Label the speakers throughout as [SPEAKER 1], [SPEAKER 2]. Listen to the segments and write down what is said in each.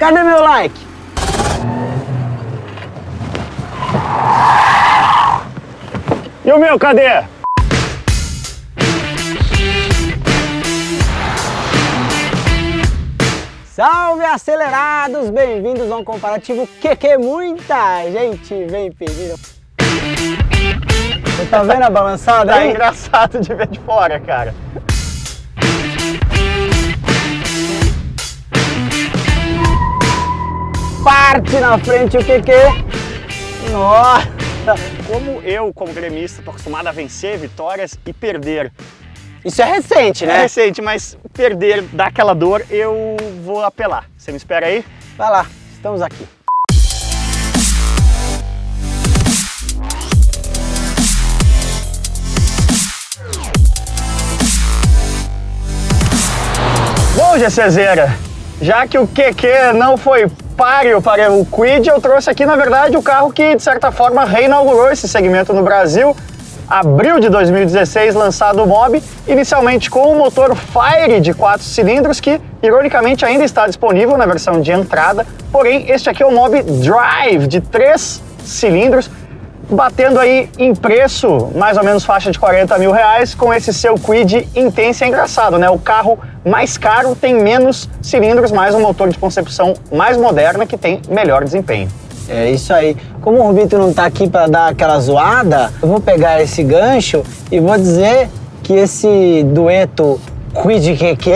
[SPEAKER 1] Cadê meu like?
[SPEAKER 2] E o meu, cadê?
[SPEAKER 1] Salve acelerados, bem-vindos a um comparativo que muita gente vem pedindo. Você tá vendo a balançada aí?
[SPEAKER 2] Tá engraçado de ver de fora, cara.
[SPEAKER 1] Parte na frente o que? Nossa!
[SPEAKER 2] Como gremista, tô acostumado a vencer vitórias e perder.
[SPEAKER 1] Isso é recente, né?
[SPEAKER 2] É recente, mas perder, dar aquela dor, eu vou apelar. Você me espera aí?
[SPEAKER 1] Vai lá, estamos aqui.
[SPEAKER 2] Bom, GCzeira, já que o QQ não foi páreo para o Kwid, eu trouxe aqui, na verdade, o carro que, de certa forma, reinaugurou esse segmento no Brasil. Abril de 2016, lançado o Mobi, inicialmente com o motor Fire de 4 cilindros, que, ironicamente, ainda está disponível na versão de entrada. Porém, este aqui é o Mobi Drive de 3 cilindros, batendo aí em preço, mais ou menos faixa de 40 mil reais, com esse seu Kwid Intense. É engraçado, né? O carro mais caro tem menos cilindros, mas um motor de concepção mais moderna que tem melhor desempenho.
[SPEAKER 1] É isso aí. Como o Rubito não tá aqui para dar aquela zoada, eu vou pegar esse gancho e vou dizer que esse dueto Kwid QQ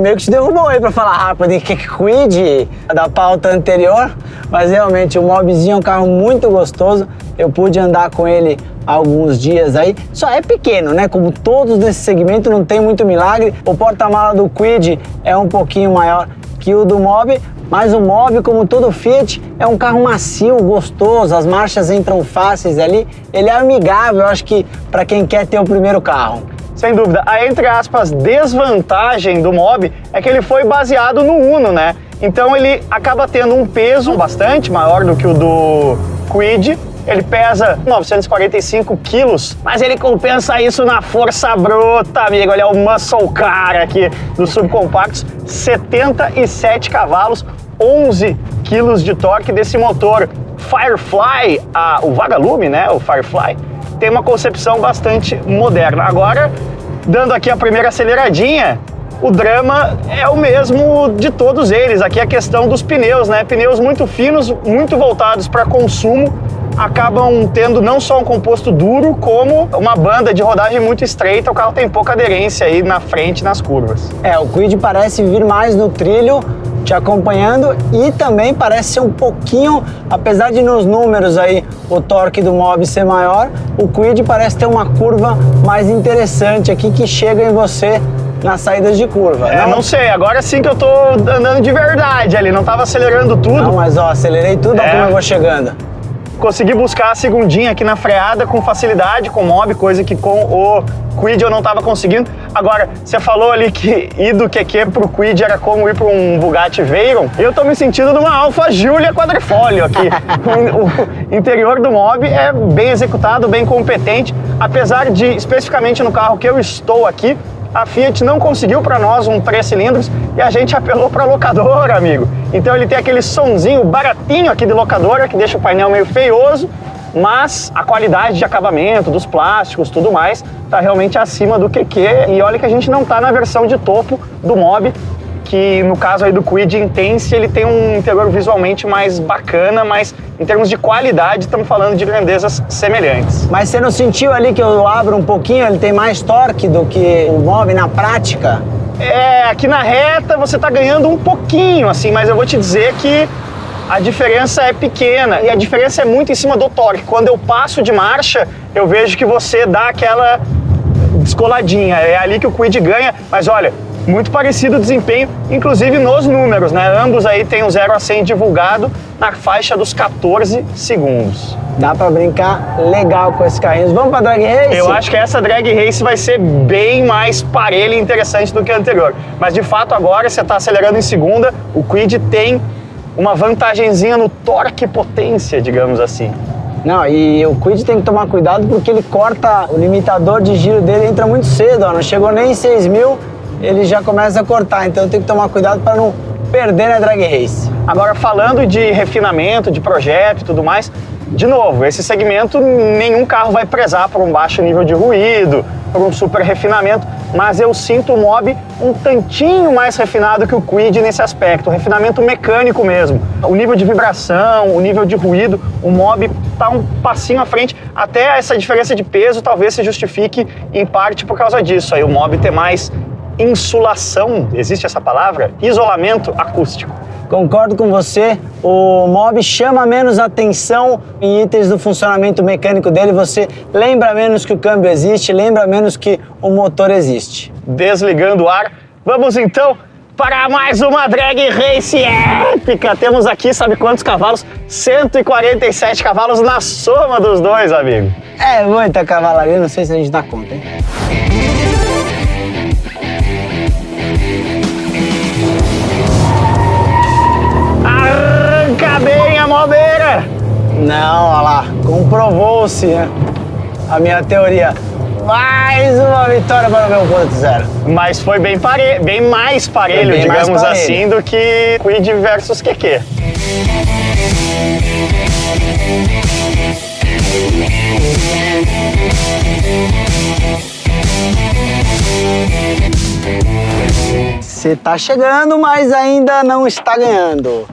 [SPEAKER 1] meio que te derrubou aí para falar rápido em Kwid da pauta anterior, mas realmente o Mobzinho é um carro muito gostoso. Eu pude andar com ele há alguns dias aí. Só é pequeno, né? Como todos nesse segmento, não tem muito milagre. O porta-mala do Kwid é um pouquinho maior que o do Mobi, mas o Mobi, como todo Fiat, é um carro macio, gostoso, as marchas entram fáceis ali, ele é amigável, eu acho que para quem quer ter o primeiro carro.
[SPEAKER 2] Sem dúvida. A, entre aspas, desvantagem do Mobi é que ele foi baseado no Uno, né? Então ele acaba tendo um peso bastante maior do que o do Kwid. Ele pesa 945 quilos, mas ele compensa isso na força bruta, amigo. Ele é o muscle car aqui dos subcompactos, 77 cavalos, 11 quilos de torque desse motor Firefly, o vagalume, né, o Firefly, tem uma concepção bastante moderna. Agora, dando aqui a primeira aceleradinha, o drama é o mesmo de todos eles. Aqui é a questão dos pneus, né? Pneus muito finos, muito voltados para consumo, acabam tendo não só um composto duro, como uma banda de rodagem muito estreita. O carro tem pouca aderência aí na frente, nas curvas.
[SPEAKER 1] É, o Kwid parece vir mais no trilho, te acompanhando, e também parece ser um pouquinho, apesar de nos números aí o torque do Mobi ser maior, o Kwid parece ter uma curva mais interessante aqui que chega em você nas saídas de curva.
[SPEAKER 2] Não sei, agora sim que eu tô andando de verdade ali, não tava acelerando tudo.
[SPEAKER 1] Não, mas ó, acelerei tudo, olha como eu vou chegando.
[SPEAKER 2] Consegui buscar a segundinha aqui na freada com facilidade, com o Mobi, coisa que com o Kwid eu não estava conseguindo. Agora, você falou ali que ir do QQ pro Kwid era como ir para um Bugatti Veyron. Eu tô me sentindo numa Alfa Giulia quadrifólio aqui. O interior do Mobi é bem executado, bem competente, apesar de, especificamente no carro que eu estou aqui, a Fiat não conseguiu para nós um 3 cilindros e a gente apelou para locadora, amigo. Então ele tem aquele sonzinho baratinho aqui de locadora que deixa o painel meio feioso, mas a qualidade de acabamento, dos plásticos, tudo mais, tá realmente acima do QQ. E olha que a gente não tá na versão de topo do Mobi, que no caso aí do Kwid Intense, ele tem um interior visualmente mais bacana, mas em termos de qualidade estamos falando de grandezas semelhantes.
[SPEAKER 1] Mas você não sentiu ali que eu abro um pouquinho, ele tem mais torque do que o Mobi na prática?
[SPEAKER 2] É, aqui na reta você tá ganhando um pouquinho, assim, mas eu vou te dizer que a diferença é pequena e a diferença é muito em cima do torque. Quando eu passo de marcha, eu vejo que você dá aquela descoladinha, é ali que o Kwid ganha, mas olha, muito parecido o desempenho, inclusive nos números, né? Ambos aí tem o 0 a 100 divulgado na faixa dos 14 segundos.
[SPEAKER 1] Dá pra brincar legal com esses carrinhos. Vamos pra Drag Race?
[SPEAKER 2] Eu acho que essa Drag Race vai ser bem mais parelha e interessante do que a anterior. Mas de fato agora você tá acelerando em segunda, o Kwid tem uma vantagenzinha no torque e potência, digamos assim.
[SPEAKER 1] Não, e o Kwid tem que tomar cuidado porque ele corta, o limitador de giro dele entra muito cedo, ó, não chegou nem em 6 mil, ele já começa a cortar, então tem que tomar cuidado para não perder na Drag Race.
[SPEAKER 2] Agora, falando de refinamento, de projeto e tudo mais, de novo, esse segmento nenhum carro vai prezar por um baixo nível de ruído, por um super refinamento, mas eu sinto o Mobi um tantinho mais refinado que o Kwid nesse aspecto, refinamento mecânico mesmo. O nível de vibração, o nível de ruído, o Mobi está um passinho à frente, até essa diferença de peso talvez se justifique em parte por causa disso, aí o Mobi ter mais insulação, existe essa palavra? Isolamento acústico.
[SPEAKER 1] Concordo com você, o Mobi chama menos atenção em itens do funcionamento mecânico dele, você lembra menos que o câmbio existe, lembra menos que o motor existe.
[SPEAKER 2] Desligando o ar, vamos então para mais uma Drag Race épica. Temos aqui, sabe quantos cavalos? 147 cavalos na soma dos dois, amigo.
[SPEAKER 1] É muita cavalaria, não sei se a gente dá conta, hein?
[SPEAKER 2] Arranca bem a mobeira!
[SPEAKER 1] Não, olha lá, comprovou-se, né? A minha teoria. Mais uma vitória para o meu 1.0.
[SPEAKER 2] Mas foi bem mais parelho,
[SPEAKER 1] Foi bem mais
[SPEAKER 2] digamos
[SPEAKER 1] parelho.
[SPEAKER 2] assim, do que Kwid versus QQ.
[SPEAKER 1] Você tá chegando, mas ainda não está ganhando.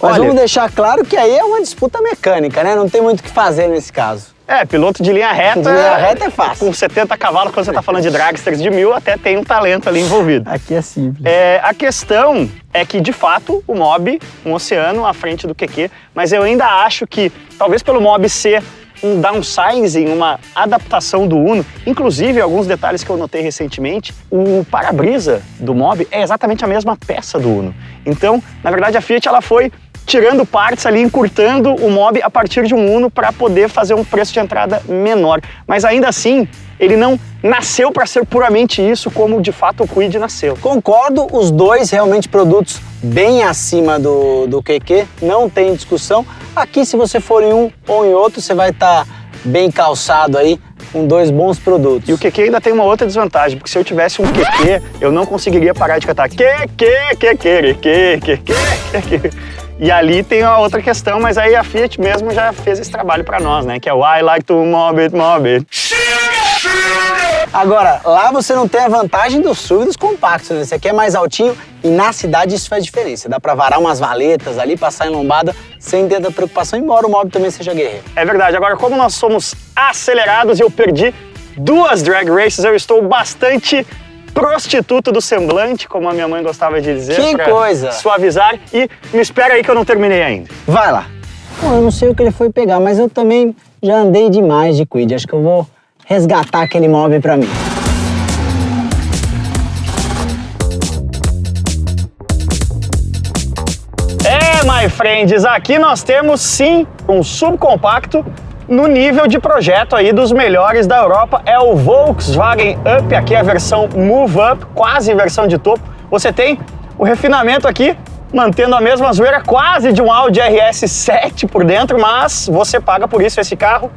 [SPEAKER 1] Mas
[SPEAKER 2] Olha,
[SPEAKER 1] vamos deixar claro que aí é uma disputa mecânica, né? Não tem muito o que fazer nesse caso.
[SPEAKER 2] piloto de linha reta.
[SPEAKER 1] De linha reta é fácil.
[SPEAKER 2] Com 70 cavalos, quando você tá falando de dragsters de 1000, até tem um talento ali envolvido.
[SPEAKER 1] Aqui é simples.
[SPEAKER 2] A questão é que, de fato, o Mobi, um oceano à frente do QQ, mas eu ainda acho que, talvez pelo Mobi ser um downsizing, uma adaptação do Uno, inclusive alguns detalhes que eu notei recentemente, o para-brisa do Mobi é exatamente a mesma peça do Uno. Então, na verdade, a Fiat ela foi tirando partes ali, encurtando o Mobi a partir de um Uno para poder fazer um preço de entrada menor. Mas ainda assim, ele não nasceu para ser puramente isso, como de fato o Kwid nasceu.
[SPEAKER 1] Concordo, os dois realmente produtos bem acima do QQ, não tem discussão. Aqui, se você for em um ou em outro, você vai estar bem calçado aí, com dois bons produtos.
[SPEAKER 2] E o QQ ainda tem uma outra desvantagem, porque se eu tivesse um QQ, eu não conseguiria parar de cantar QQ. E ali tem uma outra questão, mas aí a Fiat mesmo já fez esse trabalho para nós, né? Que é o I like to mob it.
[SPEAKER 1] Agora, lá você não tem a vantagem dos SUVs compactos, né? Esse aqui é mais altinho e na cidade isso faz diferença. Dá pra varar umas valetas ali, passar em lombada sem ter tanta preocupação, embora o Mobi também seja guerreiro.
[SPEAKER 2] É verdade. Agora, como nós somos acelerados e eu perdi 2 drag races, eu estou bastante prostituto do semblante, como a minha mãe gostava de dizer.
[SPEAKER 1] Que coisa!
[SPEAKER 2] Suavizar. E me espera aí que eu não terminei ainda.
[SPEAKER 1] Vai lá. Bom, eu não sei o que ele foi pegar, mas eu também já andei demais de Kwid. Acho que eu vou resgatar aquele Mobi pra mim.
[SPEAKER 2] My friends, aqui nós temos sim um subcompacto no nível de projeto aí dos melhores da Europa. É o Volkswagen Up, aqui a versão Move Up, quase versão de topo. Você tem o refinamento aqui, mantendo a mesma zoeira, quase de um Audi RS7 por dentro, mas você paga por isso esse carro.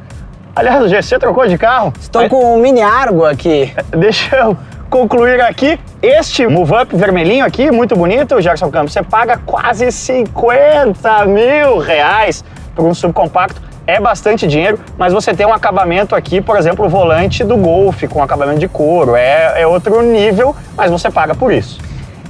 [SPEAKER 2] Aliás, o GC trocou de carro.
[SPEAKER 1] Estou com um mini Argo aqui.
[SPEAKER 2] Deixa eu concluir aqui. Este Move Up vermelhinho aqui, muito bonito, Gerson Campos. Você paga quase 50 mil reais por um subcompacto. É bastante dinheiro, mas você tem um acabamento aqui, por exemplo, o volante do Golf com acabamento de couro. É outro nível, mas você paga por isso.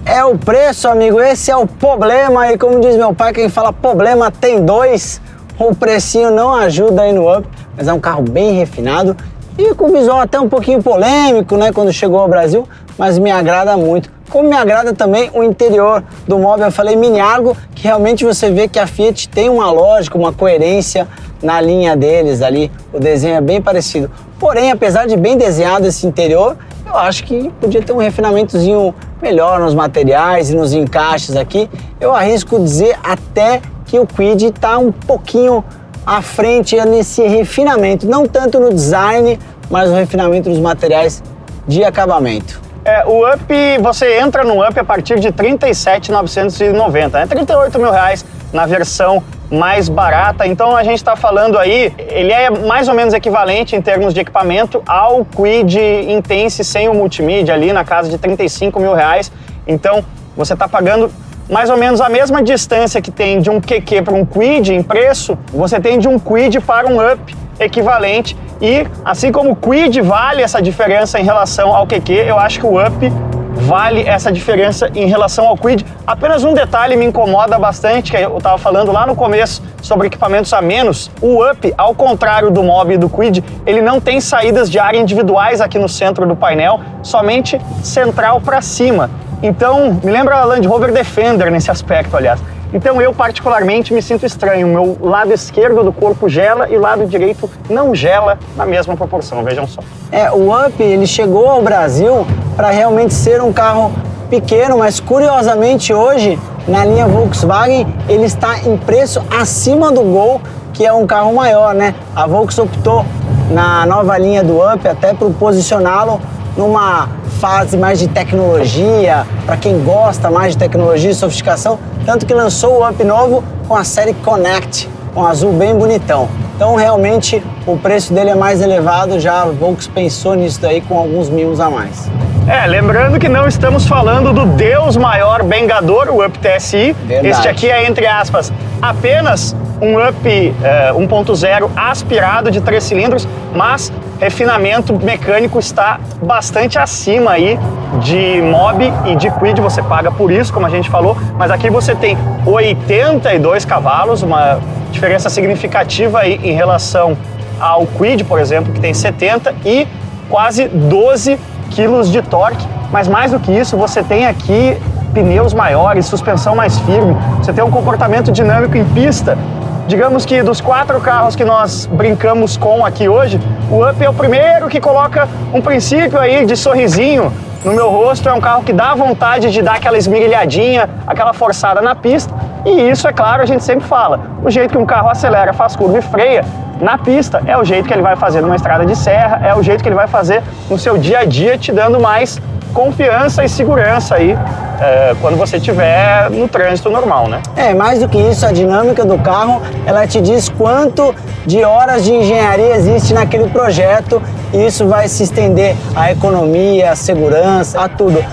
[SPEAKER 1] É o preço, amigo. Esse é o problema. E como diz meu pai, quem fala problema tem dois. O precinho não ajuda aí no Up, mas é um carro bem refinado e com visual até um pouquinho polêmico, né, quando chegou ao Brasil, mas me agrada muito. Como me agrada também o interior do Mobi, eu falei mini Argo, que realmente você vê que a Fiat tem uma lógica, uma coerência na linha deles ali, o desenho é bem parecido. Porém, apesar de bem desenhado esse interior, eu acho que podia ter um refinamentozinho melhor nos materiais e nos encaixes aqui. Eu arrisco dizer até que o Kwid está um pouquinho à frente nesse refinamento, não tanto no design, mas no refinamento dos materiais de acabamento.
[SPEAKER 2] O Up, você entra no Up a partir de R$ 37.990, né? 38 mil reais na versão mais barata. Então a gente está falando aí, ele é mais ou menos equivalente em termos de equipamento ao Kwid Intense sem o multimídia ali na casa de 35 mil reais. Então você está pagando mais ou menos a mesma distância que tem de um QQ para um Kwid em preço, você tem de um Kwid para um Up equivalente. E assim como o Kwid vale essa diferença em relação ao QQ, eu acho que o Up vale essa diferença em relação ao Kwid. Apenas um detalhe me incomoda bastante, que eu estava falando lá no começo sobre equipamentos a menos. O Up, ao contrário do Mob e do Kwid, ele não tem saídas de ar individuais aqui no centro do painel, somente central para cima. Então, me lembra a Land Rover Defender nesse aspecto, aliás. Então eu particularmente me sinto estranho, o meu lado esquerdo do corpo gela e o lado direito não gela na mesma proporção, vejam só.
[SPEAKER 1] O Up, ele chegou ao Brasil para realmente ser um carro pequeno, mas curiosamente hoje, na linha Volkswagen, ele está em preço acima do Gol, que é um carro maior, né? A Volkswagen optou na nova linha do Up até por posicioná-lo numa fase mais de tecnologia, para quem gosta mais de tecnologia e sofisticação, tanto que lançou o Up novo com a série Connect, um azul bem bonitão. Então realmente o preço dele é mais elevado, já a Volkswagen pensou nisso daí com alguns mimos a mais.
[SPEAKER 2] Lembrando que não estamos falando do Deus maior bengador, o Up TSI.
[SPEAKER 1] Verdade.
[SPEAKER 2] Este aqui é, entre aspas, apenas um Up 1.0 aspirado de 3 cilindros, mas refinamento mecânico está bastante acima aí de Mob e de Kwid, você paga por isso, como a gente falou, mas aqui você tem 82 cavalos, uma diferença significativa aí em relação ao Kwid, por exemplo, que tem 70 e quase 12 quilos de torque, mas mais do que isso, você tem aqui pneus maiores, suspensão mais firme, você tem um comportamento dinâmico em pista. Digamos que dos 4 carros que nós brincamos com aqui hoje, o Up é o primeiro que coloca um princípio aí de sorrisinho no meu rosto, é um carro que dá vontade de dar aquela esmirilhadinha, aquela forçada na pista, e isso, é claro, a gente sempre fala, o jeito que um carro acelera, faz curva e freia na pista é o jeito que ele vai fazer numa estrada de serra, é o jeito que ele vai fazer no seu dia a dia, te dando mais confiança e segurança aí quando você estiver no trânsito normal, né?
[SPEAKER 1] Mais do que isso, a dinâmica do carro, ela te diz quanto de horas de engenharia existe naquele projeto, e isso vai se estender à economia, à segurança, a tudo.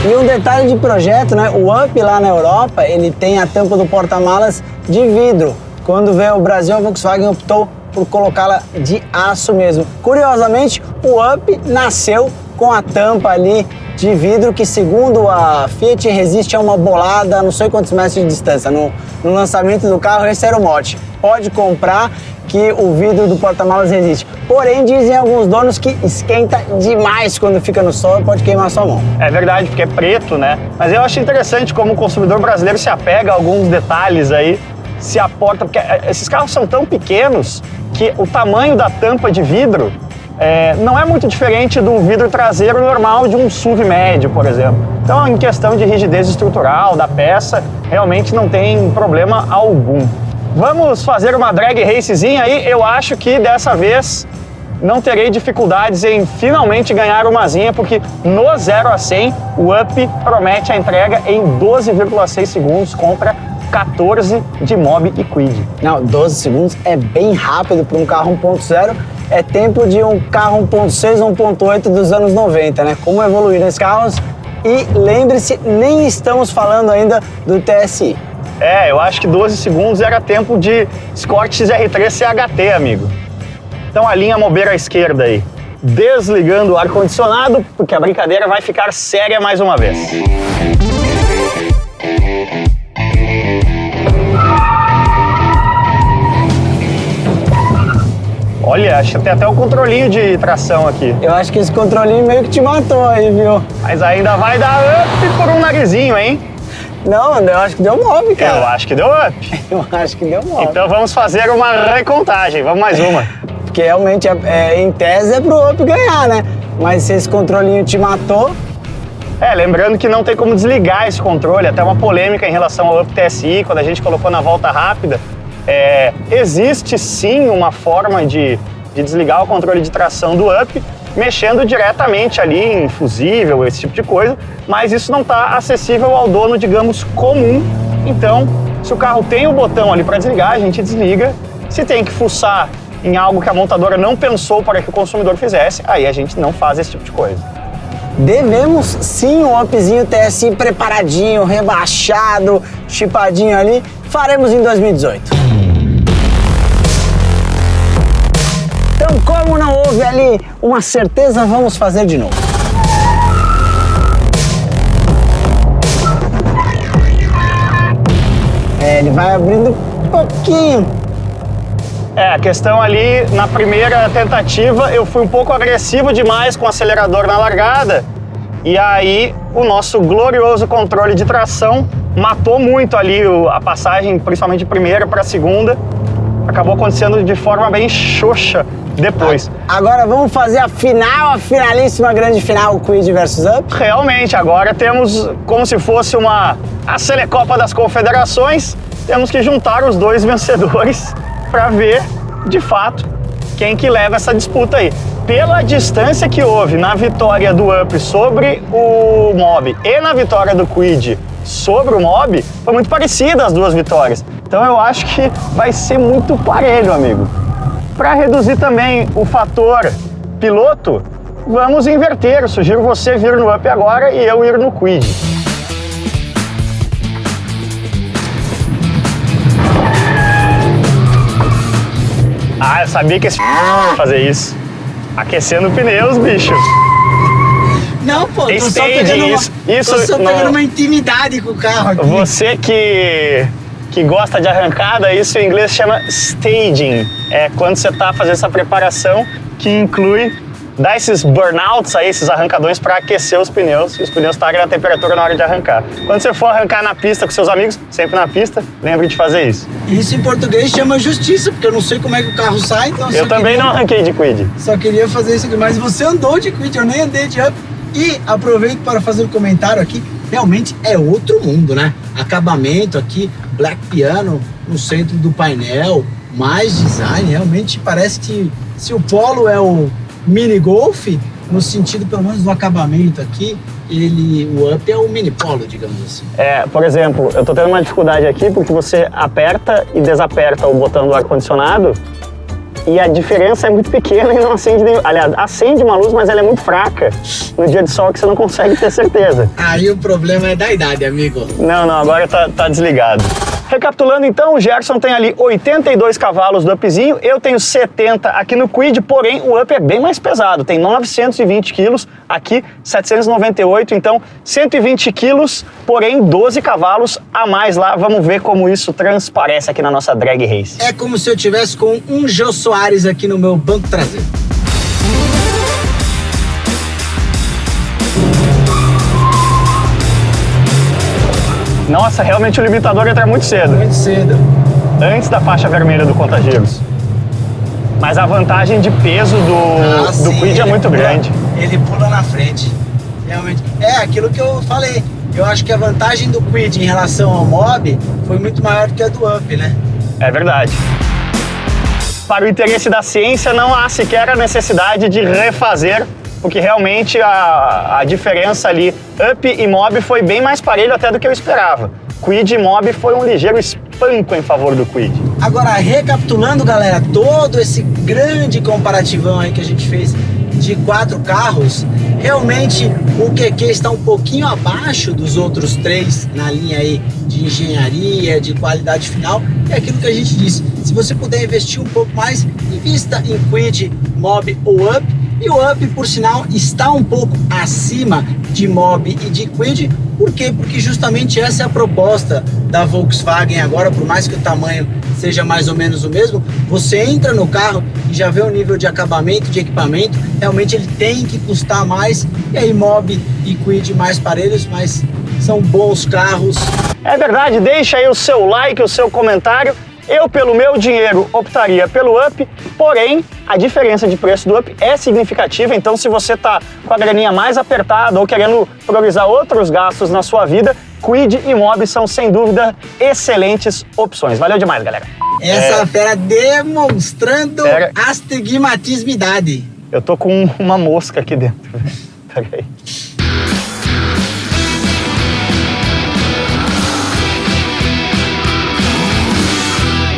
[SPEAKER 1] E um detalhe de projeto, né? O Up lá na Europa, ele tem a tampa do porta-malas de vidro. Quando veio ao Brasil, a Volkswagen optou por colocá-la de aço mesmo. Curiosamente, o Up nasceu com a tampa ali de vidro que, segundo a Fiat, resiste a uma bolada a não sei quantos metros de distância. No lançamento do carro, esse era o mote. Pode comprar que o vidro do porta-malas resiste. Porém, dizem alguns donos que esquenta demais quando fica no sol e pode queimar sua mão.
[SPEAKER 2] É verdade, porque é preto, né? Mas eu acho interessante como o consumidor brasileiro se apega a alguns detalhes aí, se aporta, porque esses carros são tão pequenos que o tamanho da tampa de vidro não é muito diferente do vidro traseiro normal de um SUV médio, por exemplo. Então, em questão de rigidez estrutural da peça, realmente não tem problema algum. Vamos fazer uma drag racezinha aí. Eu acho que dessa vez não terei dificuldades em finalmente ganhar uma zinha, porque no 0 a 100 o Up promete a entrega em 12,6 segundos contra 14 de Mob e Kwid.
[SPEAKER 1] Não, 12 segundos é bem rápido para um carro 1.0. É tempo de um carro 1.6 ou 1.8 dos anos 90, né? Como evoluíram os carros. E lembre-se, nem estamos falando ainda do TSI.
[SPEAKER 2] Eu acho que 12 segundos era tempo de Escort XR3 CHT, amigo. Então alinha a mobeira à esquerda aí. Desligando o ar-condicionado, porque a brincadeira vai ficar séria mais uma vez. Olha, acho que tem até um controlinho de tração aqui.
[SPEAKER 1] Eu acho que esse controlinho meio que te matou aí, viu?
[SPEAKER 2] Mas ainda vai dar up por um narizinho, hein?
[SPEAKER 1] Não, eu acho que deu Mob, cara.
[SPEAKER 2] Eu acho que deu up.
[SPEAKER 1] Eu acho que deu Mob.
[SPEAKER 2] Então vamos fazer uma recontagem, vamos mais uma.
[SPEAKER 1] Porque realmente, em tese, é pro Up ganhar, né? Mas se esse controlinho te matou...
[SPEAKER 2] Lembrando que não tem como desligar esse controle, até uma polêmica em relação ao Up TSI, quando a gente colocou na volta rápida. Existe sim uma forma de desligar o controle de tração do Up, mexendo diretamente ali em fusível, esse tipo de coisa, mas isso não está acessível ao dono, digamos, comum. Então, se o carro tem o botão ali para desligar, a gente desliga. Se tem que fuçar em algo que a montadora não pensou para que o consumidor fizesse, aí a gente não faz esse tipo de coisa.
[SPEAKER 1] devemos sim um upzinho TSI preparadinho, rebaixado, chipadinho ali. Faremos em 2018. Então, como não houve ali uma certeza, vamos fazer de novo. Ele vai abrindo um pouquinho.
[SPEAKER 2] A questão ali, na primeira tentativa, eu fui um pouco agressivo demais com o acelerador na largada. E aí, o nosso glorioso controle de tração matou muito ali a passagem, principalmente de primeira para segunda. Acabou acontecendo de forma bem xoxa depois.
[SPEAKER 1] Agora vamos fazer a finalíssima grande final, Kwid versus Up?
[SPEAKER 2] Realmente, agora temos como se fosse a Selecopa das Confederações. Temos que juntar os dois vencedores para ver, de fato, quem que leva essa disputa aí. Pela distância que houve na vitória do Up sobre o Mob e na vitória do Kwid sobre o Mob, foi muito parecida as duas vitórias. Então eu acho que vai ser muito parelho, amigo. Para reduzir também o fator piloto, vamos inverter. Eu sugiro você vir no Up agora e eu ir no Kwid. Eu sabia que esse ia fazer isso. Aquecendo pneus, bicho.
[SPEAKER 1] Não, pô, tô só pegando uma intimidade com o carro aqui.
[SPEAKER 2] Você que gosta de arrancada, isso em inglês chama staging. É quando você tá fazendo essa preparação que inclui dar esses burnouts aí, esses arrancadões para aquecer os pneus e os pneus estarem na temperatura na hora de arrancar. Quando você for arrancar na pista com seus amigos, sempre na pista, lembre de fazer isso.
[SPEAKER 1] Isso em português chama justiça, porque eu não sei como é que o carro sai, então
[SPEAKER 2] eu também não arranquei de Kwid.
[SPEAKER 1] Só queria fazer isso aqui, mas você andou de Kwid, eu nem andei de Up. E aproveito para fazer um comentário aqui, realmente é outro mundo, né? Acabamento aqui, black piano no centro do painel, mais design, realmente parece que se o Polo é o mini Golf, no sentido pelo menos do acabamento aqui, o Up é o mini Polo, digamos assim.
[SPEAKER 2] Por exemplo, eu tô tendo uma dificuldade aqui porque você aperta e desaperta o botão do ar-condicionado e a diferença é muito pequena e não acende nenhum. Aliás, acende uma luz, mas ela é muito fraca no dia de sol que você não consegue ter certeza.
[SPEAKER 1] Aí o problema é da idade, amigo.
[SPEAKER 2] Não, agora tá desligado. Recapitulando então, o Gerson tem ali 82 cavalos do Upzinho, eu tenho 70 aqui no Kwid, porém o Up é bem mais pesado, tem 920 quilos, aqui 798, então 120 quilos, porém 12 cavalos a mais lá. Vamos ver como isso transparece aqui na nossa drag race.
[SPEAKER 1] É como se eu tivesse com um Jô Soares aqui no meu banco traseiro.
[SPEAKER 2] Nossa, realmente o limitador entra muito cedo.
[SPEAKER 1] Muito cedo.
[SPEAKER 2] Antes da faixa vermelha do conta-giros. Mas a vantagem de peso do Kwid é muito grande.
[SPEAKER 1] Ele pula na frente. Realmente. É aquilo que eu falei. Eu acho que a vantagem do Kwid em relação ao Mob foi muito maior do que a do Up, né?
[SPEAKER 2] É verdade. Para o interesse da ciência, não há sequer a necessidade de refazer, porque realmente a diferença ali, Up e Mob, foi bem mais parelho até do que eu esperava. Kwid e Mob foi um ligeiro espanco em favor do Kwid.
[SPEAKER 1] Agora, recapitulando, galera, todo esse grande comparativão aí que a gente fez de 4 carros, realmente o QQ está um pouquinho abaixo dos outros 3 na linha aí de engenharia, de qualidade final. É aquilo que a gente disse, se você puder investir um pouco mais, invista em Kwid, Mob ou Up. E o Up, por sinal, está um pouco acima de Mob e de Kwid. Por quê? Porque justamente essa é a proposta da Volkswagen agora, por mais que o tamanho seja mais ou menos o mesmo, você entra no carro e já vê o nível de acabamento, de equipamento, realmente ele tem que custar mais, e aí Mob e Kwid mais parelhos, mas são bons carros.
[SPEAKER 2] É verdade, deixa aí o seu like, o seu comentário. Eu, pelo meu dinheiro, optaria pelo Up, porém, a diferença de preço do Up é significativa, então se você tá com a graninha mais apertada ou querendo priorizar outros gastos na sua vida, Kwid e Mob são, sem dúvida, excelentes opções. Valeu demais, galera.
[SPEAKER 1] Essa fera demonstrando astigmatismidade.
[SPEAKER 2] Eu tô com uma mosca aqui dentro. Peraí.